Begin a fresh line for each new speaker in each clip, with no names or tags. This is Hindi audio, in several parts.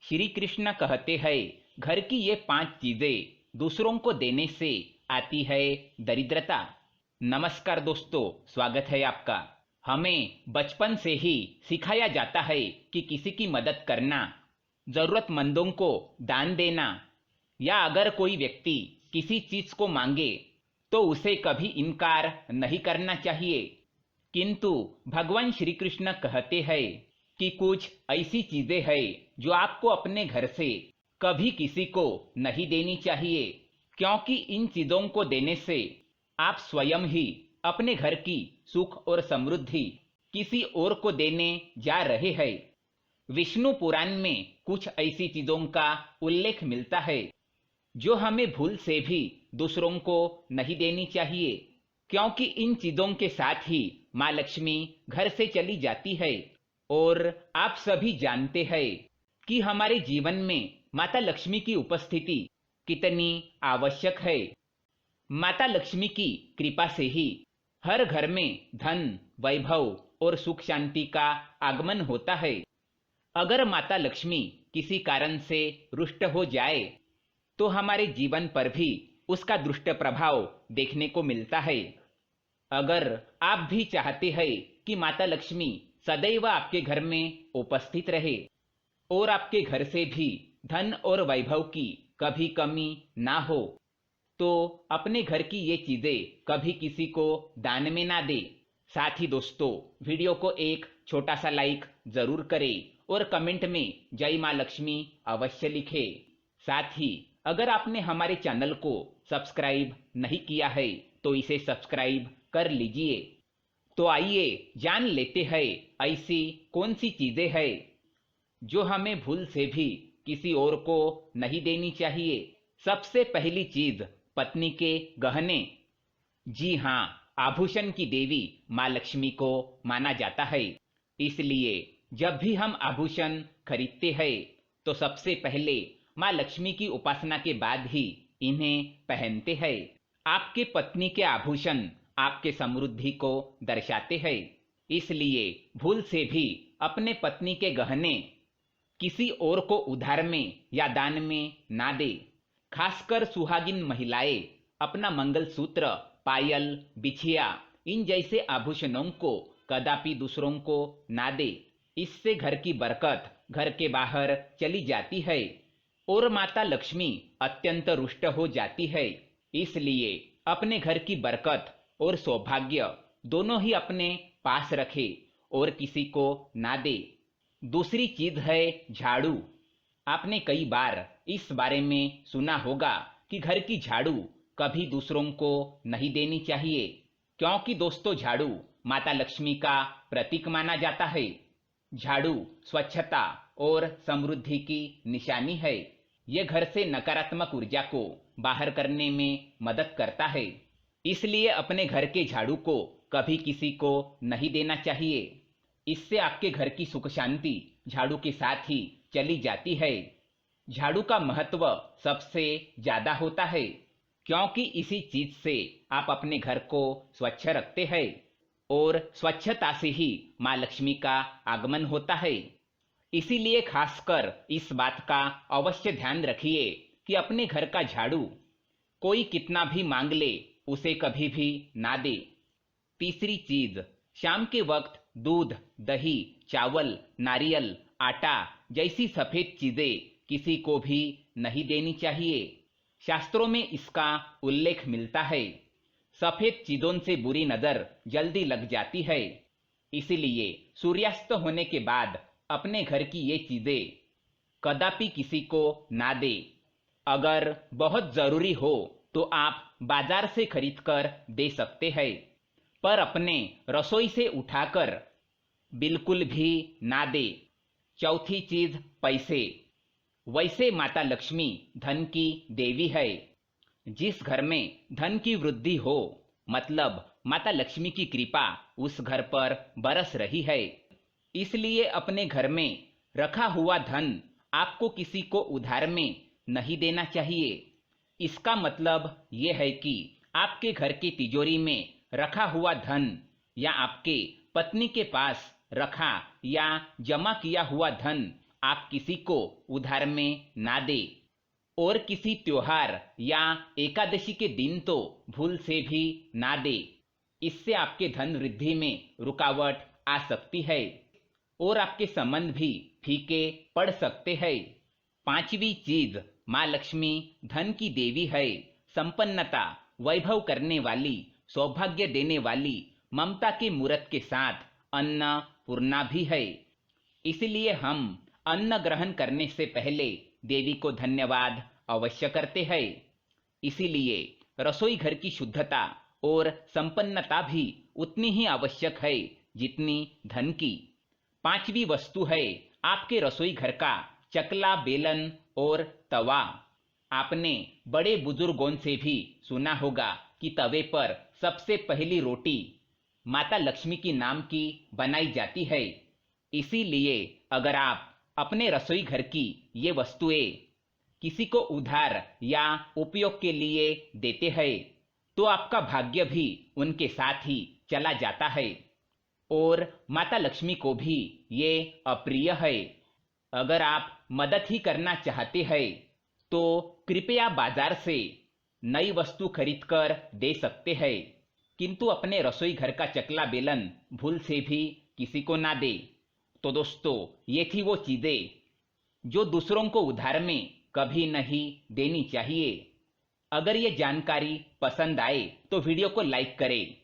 श्री कृष्ण कहते हैं, घर की ये 5 चीजें दूसरों को देने से आती है दरिद्रता। नमस्कार दोस्तों, स्वागत है आपका। हमें बचपन से ही सिखाया जाता है कि किसी की मदद करना, जरूरतमंदों को दान देना, या अगर कोई व्यक्ति किसी चीज को मांगे तो उसे कभी इनकार नहीं करना चाहिए। किंतु भगवान श्री कृष्ण कहते हैं कि कुछ ऐसी चीजें हैं जो आपको अपने घर से कभी किसी को नहीं देनी चाहिए, क्योंकि इन चीजों को देने से आप स्वयं ही अपने घर की सुख और समृद्धि किसी और को देने जा रहे हैं। विष्णु पुराण में कुछ ऐसी चीजों का उल्लेख मिलता है जो हमें भूल से भी दूसरों को नहीं देनी चाहिए, क्योंकि इन चीजों के साथ ही माँ लक्ष्मी घर से चली जाती है। और आप सभी जानते हैं कि हमारे जीवन में माता लक्ष्मी की उपस्थिति कितनी आवश्यक है। माता लक्ष्मी की कृपा से ही हर घर में धन, वैभव और सुख शांति का आगमन होता है। अगर माता लक्ष्मी किसी कारण से रुष्ट हो जाए तो हमारे जीवन पर भी उसका दुष्ट प्रभाव देखने को मिलता है। अगर आप भी चाहते हैं कि माता लक्ष्मी सदैव आपके घर में उपस्थित रहे और आपके घर से भी धन और वैभव की कभी कमी ना हो, तो अपने घर की ये चीजें कभी किसी को दान में ना दे। साथ ही दोस्तों, वीडियो को एक छोटा सा लाइक जरूर करें और कमेंट में जय माँ लक्ष्मी अवश्य लिखे। साथ ही अगर आपने हमारे चैनल को सब्सक्राइब नहीं किया है तो इसे सब्सक्राइब कर लीजिए। तो आइए जान लेते हैं ऐसी कौन सी चीजें हैं जो हमें भूल से भी किसी और को नहीं देनी चाहिए। सबसे पहली चीज, पत्नी के गहने। जी हाँ, आभूषण की देवी माँ लक्ष्मी को माना जाता है, इसलिए जब भी हम आभूषण खरीदते हैं तो सबसे पहले माँ लक्ष्मी की उपासना के बाद ही इन्हें पहनते हैं। आपके पत्नी के आभूषण आपके समृद्धि को दर्शाते हैं, इसलिए भूल से भी अपने पत्नी के गहने किसी और को उधार में या दान में ना दे। खासकर सुहागिन महिलाएं अपना मंगलसूत्र, पायल, बिछिया इन जैसे आभूषणों को कदापि दूसरों को ना दे। इससे घर की बरकत घर के बाहर चली जाती है और माता लक्ष्मी अत्यंत रुष्ट हो जाती है। इसलिए अपने घर की बरकत और सौभाग्य दोनों ही अपने पास रखे और किसी को ना दे। दूसरी चीज है झाड़ू। आपने कई बार इस बारे में सुना होगा कि घर की झाड़ू कभी दूसरों को नहीं देनी चाहिए, क्योंकि दोस्तों झाड़ू माता लक्ष्मी का प्रतीक माना जाता है। झाड़ू स्वच्छता और समृद्धि की निशानी है। यह घर से नकारात्मक ऊर्जा को बाहर करने में मदद करता है, इसलिए अपने घर के झाड़ू को कभी किसी को नहीं देना चाहिए। इससे आपके घर की सुख शांति झाड़ू के साथ ही चली जाती है। झाड़ू का महत्व सबसे ज्यादा होता है, क्योंकि इसी चीज से आप अपने घर को स्वच्छ रखते हैं और स्वच्छता से ही माँ लक्ष्मी का आगमन होता है। इसीलिए खासकर इस बात का अवश्य ध्यान रखिए कि अपने घर का झाड़ू कोई कितना भी मांग ले उसे कभी भी ना दे। तीसरी चीज, शाम के वक्त दूध, दही, चावल, नारियल, आटा जैसी सफेद चीजें किसी को भी नहीं देनी चाहिए। शास्त्रों में इसका उल्लेख मिलता है। सफेद चीजों से बुरी नजर जल्दी लग जाती है, इसीलिए सूर्यास्त होने के बाद अपने घर की ये चीजें कदापि किसी को ना दे। अगर बहुत जरूरी हो तो आप बाजार से खरीदकर दे सकते हैं, पर अपने रसोई से उठाकर बिल्कुल भी ना दे। चौथी चीज, पैसे। वैसे माता लक्ष्मी धन की देवी है। जिस घर में धन की वृद्धि हो, मतलब माता लक्ष्मी की कृपा उस घर पर बरस रही है। इसलिए अपने घर में रखा हुआ धन आपको किसी को उधार में नहीं देना चाहिए। इसका मतलब यह है कि आपके घर की तिजोरी में रखा हुआ धन या आपके पत्नी के पास रखा या जमा किया हुआ धन आप किसी को उधार में ना दे और किसी त्योहार या एकादशी के दिन तो भूल से भी ना दे। इससे आपके धन वृद्धि में रुकावट आ सकती है और आपके संबंध भी फीके पड़ सकते हैं। पांचवी चीज, माँ लक्ष्मी धन की देवी है, संपन्नता, वैभव करने वाली, सौभाग्य देने वाली, ममता के मूर्त के साथ अन्नपूर्णा भी है। इसलिए हम अन्न ग्रहण करने से पहले देवी को धन्यवाद अवश्य करते हैं। इसीलिए रसोई घर की शुद्धता और संपन्नता भी उतनी ही आवश्यक है जितनी धन की। पांचवी वस्तु है आपके रसोई घर का चकला, बेलन और तवा। आपने बड़े बुजुर्गों से भी सुना होगा कि तवे पर सबसे पहली रोटी माता लक्ष्मी की नाम की बनाई जाती है। इसीलिए अगर आप अपने रसोई घर की ये वस्तुएं किसी को उधार या उपयोग के लिए देते हैं तो आपका भाग्य भी उनके साथ ही चला जाता है और माता लक्ष्मी को भी ये अप्रिय है। अगर आप मदद ही करना चाहते हैं तो कृपया बाजार से नई वस्तु खरीदकर दे सकते हैं, किंतु अपने रसोई घर का चकला बेलन भूल से भी किसी को ना दे। तो दोस्तों, ये थी वो चीजें जो दूसरों को उधार में कभी नहीं देनी चाहिए। अगर ये जानकारी पसंद आए तो वीडियो को लाइक करें,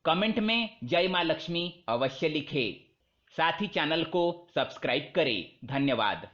कमेंट में जय मां लक्ष्मी अवश्य लिखें, साथ ही चैनल को सब्सक्राइब करें। धन्यवाद।